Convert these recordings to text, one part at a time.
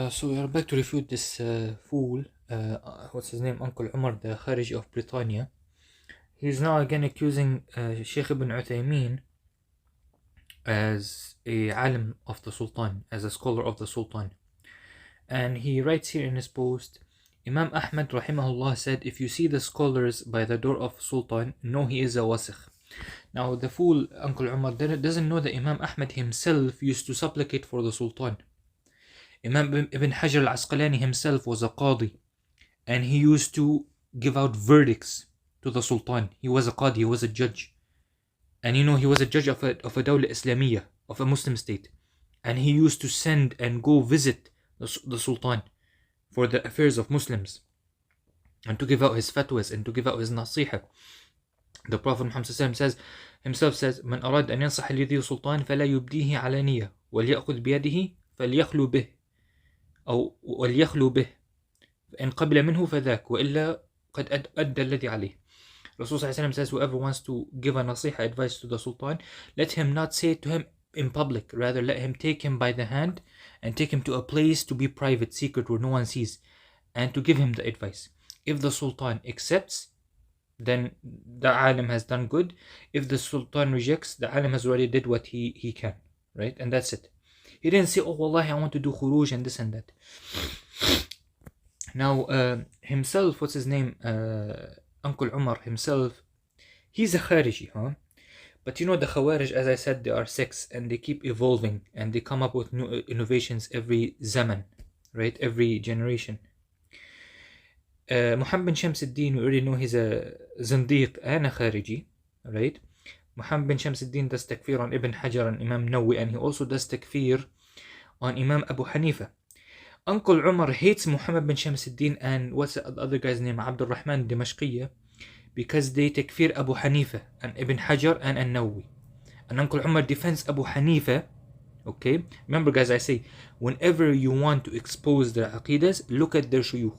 So we are back to refute this fool. What's his name? Uncle Omar, the Khariji of Britannia. He's now again accusing Sheikh Ibn Uthaymeen as a alim of the Sultan, as a scholar of the Sultan. And he writes here in his post, Imam Ahmad rahimahullah said, if you see the scholars by the door of Sultan, know he is a wasikh. Now the fool, Uncle Umar, doesn't know that Imam Ahmad himself used to supplicate for the Sultan. Imam Ibn Hajar al-Asqalani himself was a qadi, and he used to give out verdicts to the Sultan. He was a qadi, he was a judge. And he was a judge of a dawla Islamiyya, of a Muslim state. And he used to send and go visit the Sultan for the affairs of Muslims, and to give out his fatwas and to give out his nasiha. The Prophet Muhammad himself says, من أراد أن ينصح لذي سلطان فلا يبديه علانية وليأخذ بيده فليخلو به أو وليخلو به إن قبل منه فذاك وإلا قد أدى الذي عليه. Rasul says, whoever wants to give a nasiha advice to the Sultan, let him not say it to him in public, rather let him take him by the hand and take him to a place to be private, secret, where no one sees, and to give him the advice. If the Sultan accepts, then the alim has done good. If the Sultan rejects, the alim has already did what he can, right? And that's it. He didn't say, oh wallahi, I want to do khuruj and this and that. Now himself, what's his name, Uncle Umar himself, he's a Khariji, huh? But the Khawarij, as I said, they are sects and they keep evolving and they come up with new innovations every zaman, right? Every generation. Muhammad bin Shams al-Din, we already know he's a Zindiq and a Khariji, right? Muhammad bin Shams al-Din does takfir on Ibn Hajar and Imam Nawawi, and he also does takfir on Imam Abu Hanifa. Uncle Umar hates Muhammad bin Shams al-Din and what's the other guy's name, Abdul Rahman Dimashqiyya, because they takfir Abu Hanifa and Ibn Hajar and Nawawi. And Uncle Umar defends Abu Hanifa. Okay, remember guys, I say whenever you want to expose their aqidas, look at their shuyukh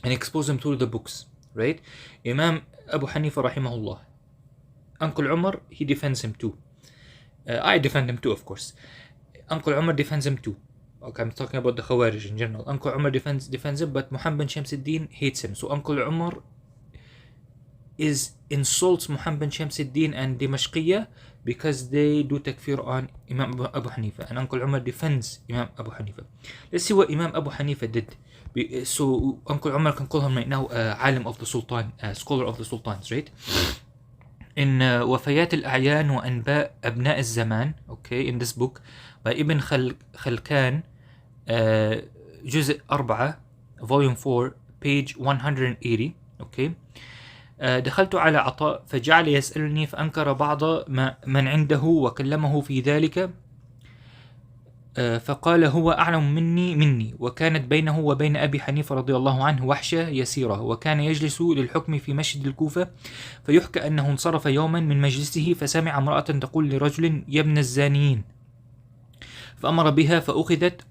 and expose them through the books, right? Imam Abu Hanifa rahimahullah, Uncle Umar, he defends him too. I defend him too, of course. Uncle Umar defends him too. Okay, I'm talking about the Khawarij in general. Uncle Umar defends him, but Muhammad bin Shams al-Din hates him. So Uncle Umar insults Muhammad bin Shams al-Din and Dimashqiyya because they do takfir on Imam Abu Hanifa, and Uncle Umar defends Imam Abu Hanifa. Let's see what Imam Abu Hanifa did. So Uncle Umar can call him right now alim of the Sultan, scholar of the Sultans, right? In وفيات الأعيان وأنباء أبناء الزمان, okay, in this book by Ibn Khalkan, جزء 4, volume 4, page 180, okay. دخلت على عطاء فجعل يسألني فأنكر بعض من عنده وكلمه في ذلك فقال هو أعلم مني وكانت بينه وبين أبي حنيفة رضي الله عنه وحشة يسيرة وكان يجلس للحكم في مسجد الكوفة فيحكى أنه انصرف يوما من مجلسه فسمع امرأة تقول لرجل يا ابن الزانيين فأمر بها فأخذت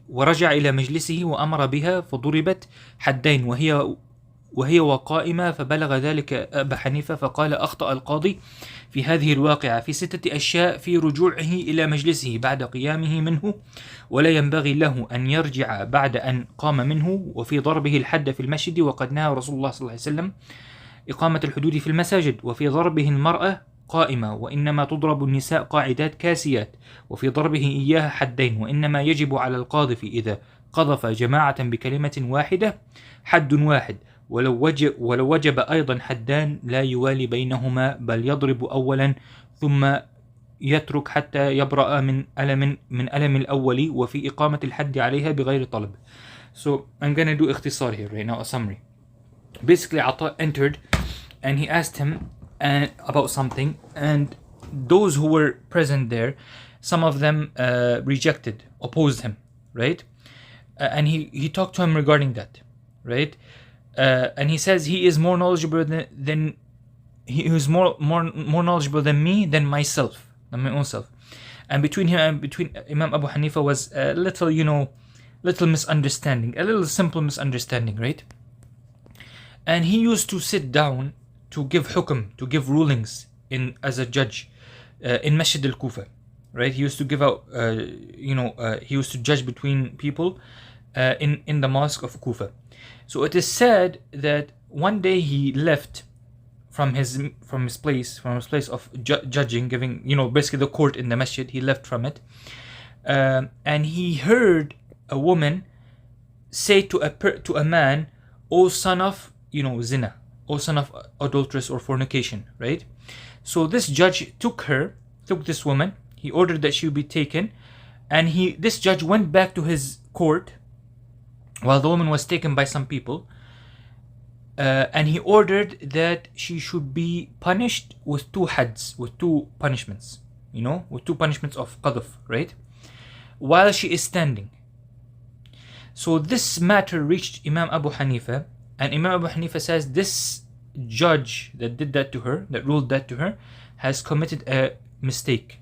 ورجع إلى مجلسه وأمر بها فضربت حدين وهي وقائمة فبلغ ذلك أبا حنيفة فقال أخطأ القاضي في هذه الواقعة في 6 أشياء في رجوعه إلى مجلسه بعد قيامه منه ولا ينبغي له أن يرجع بعد أن قام منه وفي ضربه الحد في المسجد وقد نهى رسول الله صلى الله عليه وسلم إقامة الحدود في المساجد وفي ضربه المرأة قائمة وإنما تضرب النساء قاعدات كاسيات وفي ضربه إياها حدين وإنما يجب على القاذف إذا قذف جماعة بكلمة واحدة حد واحد ولو وجب أيضا حدان لا يوالي بينهما بل يضرب أولا ثم يترك حتى يبرأ من ألم الأول وفي إقامة الحد عليها بغير طلب. So I'm gonna do اختصار here right now, a summary. Basically Ata entered and he asked him about something, and those who were present there, some of them opposed him, right? And he talked to him regarding that, right? And he says he is more knowledgeable than he is more knowledgeable than me, than my own self. And between him and between Imam Abu Hanifa was a little misunderstanding, a little simple misunderstanding, right? And he used to sit down to give hukm, to give rulings as a judge in Masjid al-Kufa. right? He used to give out, he used to judge between people in the mosque of Kufa. So it is said that one day he left from his place of judging, giving, basically the court in the masjid. He left from it, and he heard a woman say to a man, "O son of zina, O son of adulteress or fornication," right? So this judge took this woman. He ordered that she be taken, and this judge went back to his court while the woman was taken by some people, and he ordered that she should be punished with two hads, with two punishments, with two punishments of qadhf, right? While she is standing. So this matter reached Imam Abu Hanifa, and Imam Abu Hanifa says this judge that did that to her, that ruled that to her, has committed a mistake,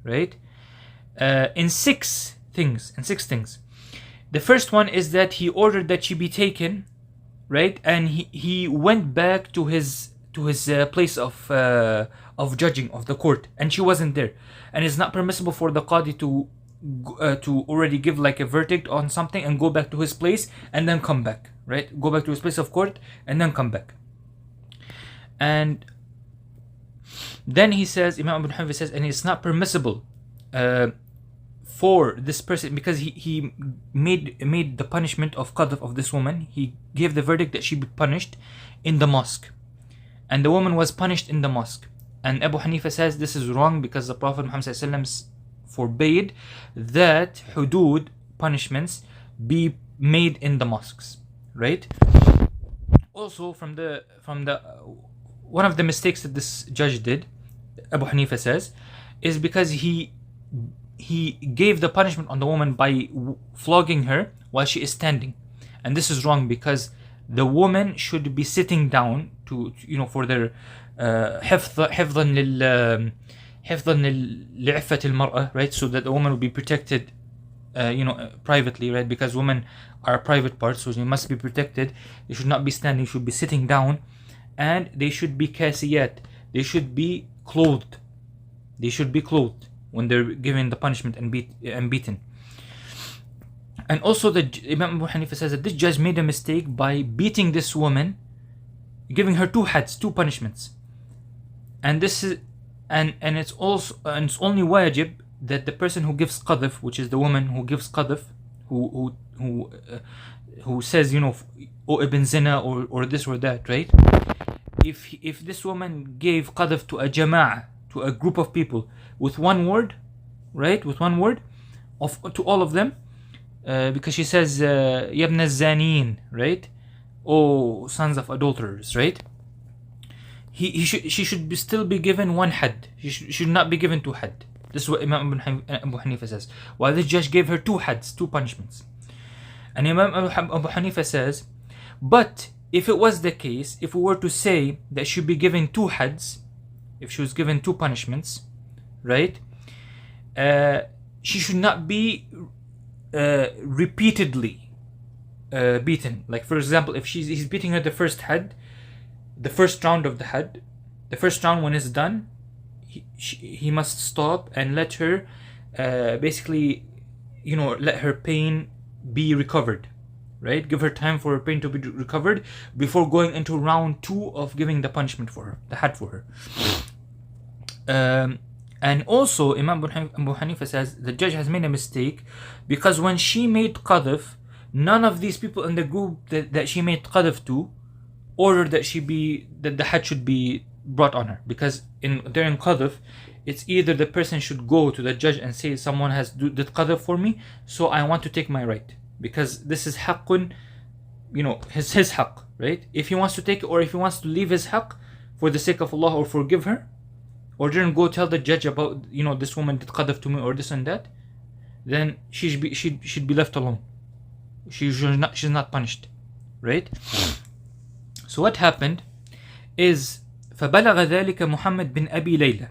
right? In six things. The first one is that he ordered that she be taken, right? And he went back to his place of judging, of the court, and she wasn't there. And it's not permissible for the qadi to already give like a verdict on something and go back to his place and then come back, right? Go back to his place of court and then come back. And then he says, Imam Abu Hanifa says, and it's not permissible for this person, because he made the punishment of qadhf of this woman. He gave the verdict that she be punished in the mosque, and the woman was punished in the mosque. And Abu Hanifa says this is wrong, because the Prophet Muhammad ﷺ forbade that hudud punishments be made in the mosques, right? Also, from the one of the mistakes that this judge did, Abu Hanifa says, is because he gave the punishment on the woman by flogging her while she is standing. And this is wrong, because the woman should be sitting down to, for their حفظا لعفة المرأة, right? So that the woman will be protected, privately, right? Because women are private parts, so they must be protected. They should not be standing, should be sitting down, and they should be kasiyat. They should be clothed. When they're given the punishment and beaten. And also Imam Abu Hanifa says that this judge made a mistake by beating this woman, giving her two hads, two punishments. And this is and it's only wajib that the person who gives qadhf, which is the woman who gives qadhf, who says, O ibn zina, or this or that, right? If this woman gave qadhf to a jama'ah, to a group of people, with one word, right? With one word, to all of them, because she says, Yabna Zanin, right? Oh, sons of adulterers, right? She should still be given one had. She should not be given two had. This is what Imam Abu Hanifa says. While the judge gave her two hads, two punishments. And Imam Abu Hanifa says, but if it was the case, if we were to say that she should be given two hads, if she was given two punishments, right? She should not be repeatedly beaten. Like, for example, if he's beating her the first had, the first round of the had, the first round when it's done, he must stop and let her basically, let her pain be recovered, right? Give her time for her pain to be recovered before going into round 2 of giving the punishment for her, the had for her. And also Imam Abu Hanifa says the judge has made a mistake, because when she made qadhf, none of these people in the group that she made qadhf to ordered that the had should be brought on her, because during qadhf, it's either the person should go to the judge and say, someone has did qadhf for me, so I want to take my right, because this is haqqun, his haqq, right? If he wants to take it, or if he wants to leave his haqq for the sake of Allah, or forgive her, or didn't go tell the judge about, this woman did qadhf to me, or this and that, then she should be left alone. She's not punished, right? So what happened is فبلغ ذلك محمد بن أبي ليلى.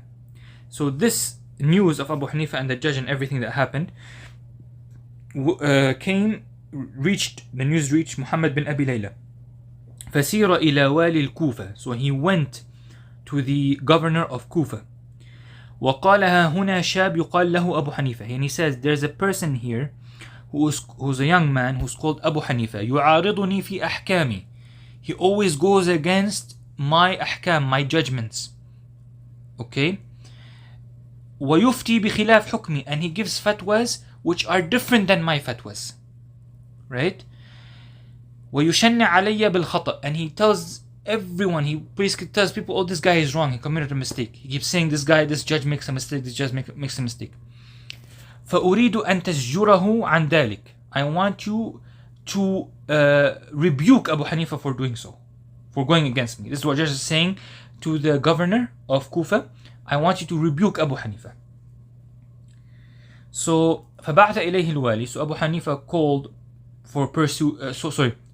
So this news of Abu Hanifa and the judge and everything that happened reached Muhammad bin Abi Layla. فسير إلى والي الكوفة. So he went to the governor of Kufa. وقالها هنا شاب يقال له أبو حنيفة. And he says there's a person here who's a young man who's called Abu Hanifa. يعارضني في أحكامي. He always goes against my أحكام, my judgments. Okay. ويفتي بخلاف حكمي, and he gives fatwas which are different than my fatwas. Right. ويشنع علي بالخطأ, and he tells everyone, he basically tells people, oh, this guy is wrong, he committed a mistake. He keeps saying this judge makes a mistake, this judge makes a mistake. فأريد أن تزجره عن ذلك. I want you to rebuke Abu Hanifa for doing so, for going against me. This is what judge is saying to the governor of Kufa. I want you to rebuke Abu Hanifa. So فبعث إليه الوالي. So Abu Hanifa called for pursuit.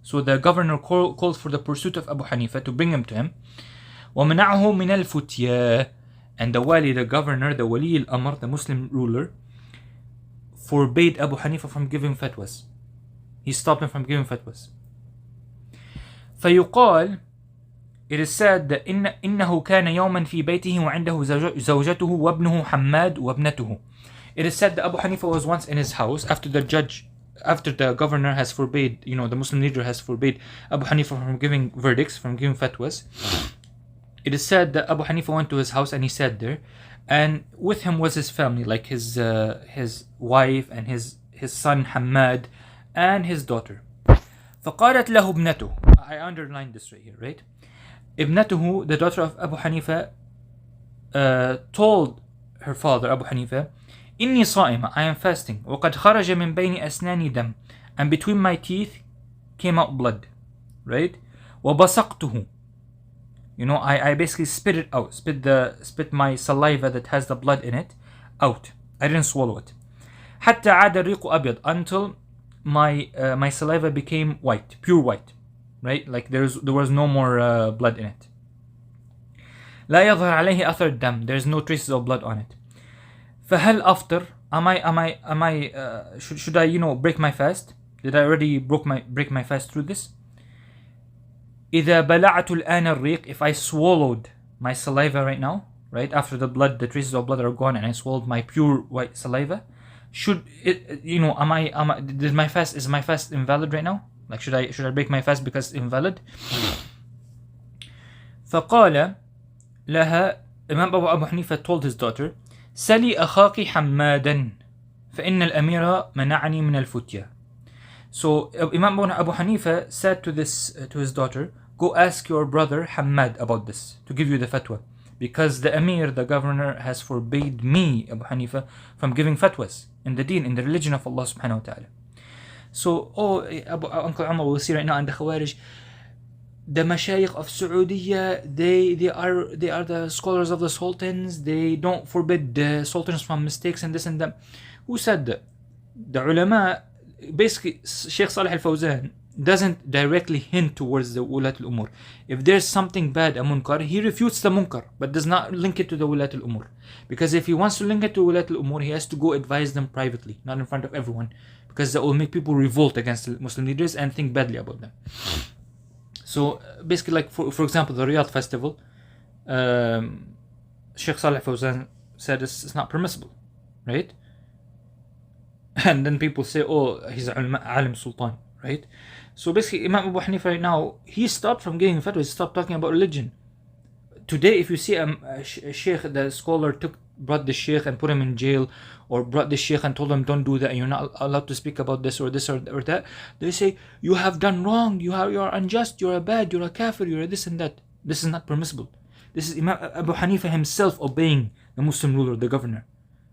So the governor called for the pursuit of Abu Hanifa to bring him to him. ومنعه من الفتيا. And the wali, the governor, the wali al-amr, the Muslim ruler, forbade Abu Hanifa from giving fatwas. He stopped him from giving fatwas. فيقال, it is said that إنه كان يوما في بيته وعنده زوجته وابنه حماد وابنته. It is said that Abu Hanifa was once in his house after the governor has forbade, the Muslim leader has forbade Abu Hanifa from giving verdicts, from giving fatwas. It is said that Abu Hanifa went to his house and he sat there, and with him was his family, like his wife and his son Hamad and his daughter. فقالت له ابنته. I underlined this right here, right? ابنته, the daughter of Abu Hanifa, told her father Abu Hanifa, إني صائمة, I am fasting. وقد خرج من بين أسناني دم, and between my teeth came out blood, right? وبصقته. I basically spit it out, spit my saliva that has the blood in it out. I didn't swallow it. حتى عاد الريق أبيض, until my saliva became white, pure white, right? Like there was no more blood in it. لا يظهر عليه أثر الدم, there's no traces of blood on it. فهل أفطر? Should I break my fast? Did I already break my fast through this? إذا بلعت الآن الريق, if I swallowed my saliva right now, right after the traces of blood are gone, and I swallowed my pure white saliva, should it, is my fast invalid right now? Like should I break my fast because it's invalid? فقال لها, Imam Abu Hanifa told his daughter, سلي أخاك حمادا فإن الأمير منعني من الفتية. So Imam Abu Hanifa said to his daughter, go ask your brother Hamad about this, to give you the fatwa, because the Amir, the governor, has forbade me, Abu Hanifa, from giving fatwas in the deen, in the religion of Allah subhanahu wa ta'ala. So, Uncle Omar will see right now, and the Khawarij, the Mashayikh of Saudi, they are the scholars of the sultans. They don't forbid the sultans from mistakes and this and that. Who said that? The ulama, basically, Sheikh Salih al-Fawzan doesn't directly hint towards the Wulat al-Umur. If there's something bad, a munkar, he refutes the munkar, but does not link it to the Wulat al-Umur. Because if he wants to link it to Wulat al-Umur, he has to go advise them privately, not in front of everyone, because that will make people revolt against the Muslim leaders and think badly about them. So basically, like for example, the Riyadh festival, Sheikh Salih Fawzan said it's not permissible, right? And then people say, oh, he's alim sultan, right? So basically, Imam Abu Hanifa right now, he stopped from giving fatwa, he stopped talking about religion. Today, if you see a sheikh, the scholar brought the sheikh and put him in jail, or brought the sheikh and told him don't do that, and you're not allowed to speak about this or that, they say you have done wrong, you are unjust, you're a bad, you're a kafir, you're a this and that. This is not permissible. This is Imam Abu Hanifa himself obeying the Muslim ruler, the governor,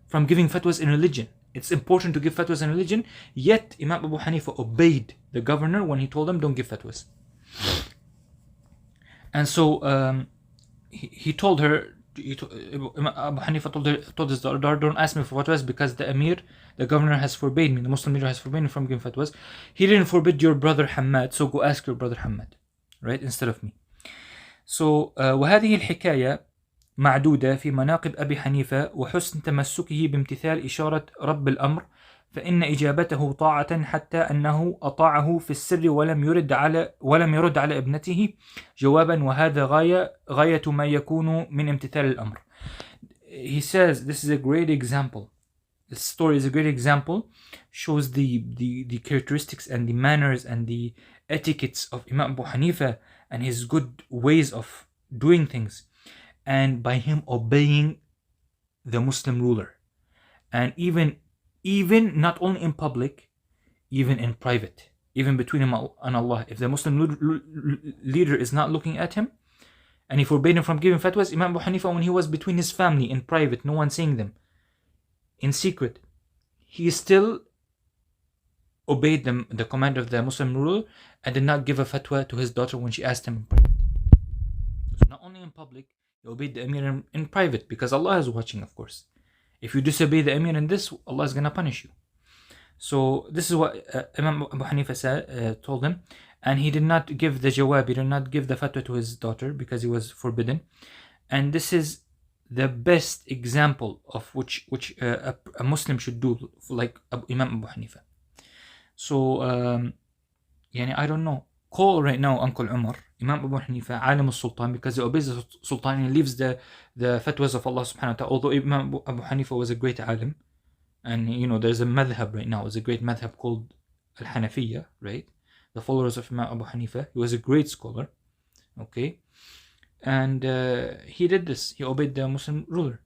from giving fatwas in religion. It's important to give fatwas in religion, yet Imam Abu Hanifa obeyed the governor when he told him don't give fatwas. And so he told her, Abu Hanifa told his daughter, don't ask me for fatwas, because the Amir, the governor, has forbade me, the Muslim leader has forbade me from giving fatwas. He didn't forbid your brother Hamad, so go ask your brother Hamad, right, instead of me. So وهذه الحكاية معدودة في مناقب أبي حنيفة وحسن تمسكه بامتثال إشارة رب الأمر، فإن إجابته طاعة حتى أنه أطاعه في السر ولم يرد على ابنته جوابا، وهذا غاية ما يكون من امتثال الأمر. he says this is a great example. This story is a great example, shows the characteristics and the manners and the etiquettes of Imam Abu Hanifa and his good ways of doing things, and by him obeying the Muslim ruler, and even not only in public, even in private, even between him and Allah. If the Muslim leader is not looking at him, and he forbade him from giving fatwas, Imam Abu Hanifa, when he was between his family in private, no one seeing them, in secret, he still obeyed the command of the Muslim ruler and did not give a fatwa to his daughter when she asked him in private. So not only in public, he obeyed the Emir in private, because Allah is watching, of course. If you disobey the Emir in this, Allah is going to punish you. So this is what Imam Abu Hanifa told him, and he did not give the jawab, he did not give the fatwa to his daughter because he was forbidden. And this is the best example of which a Muslim should do, like Imam Abu Hanifa. So I don't know, call right now Uncle Umar, Imam Abu Hanifa, Alim al-Sultan, because he obeys the Sultan and leaves the fatwas of Allah subhanahu wa ta'ala. Although Imam Abu Hanifa was a great alim, and there's a madhab right now, it's a great madhab called Al-Hanafiya, right? The followers of Imam Abu Hanifa. He was a great scholar, okay? And he did this, he obeyed the Muslim ruler.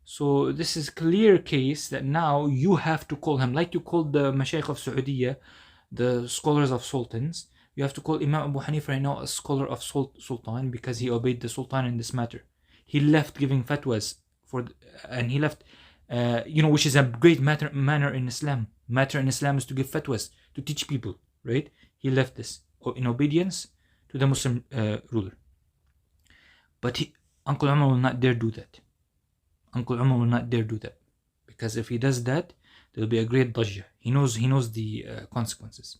So this is clear case that now you have to call him, like you called the Mashaykh of Saudiya, the scholars of sultans. You have to call Imam Abu Hanifa right now a scholar of Sultan, because he obeyed the Sultan in this matter. He left giving fatwas and he left, which is a great manner in Islam. Matter in Islam is to give fatwas, to teach people, right? He left this in obedience to the Muslim ruler. But Uncle Umar will not dare do that. Uncle Umar will not dare do that, because if he does that, there will be a great dajjah. He knows the consequences.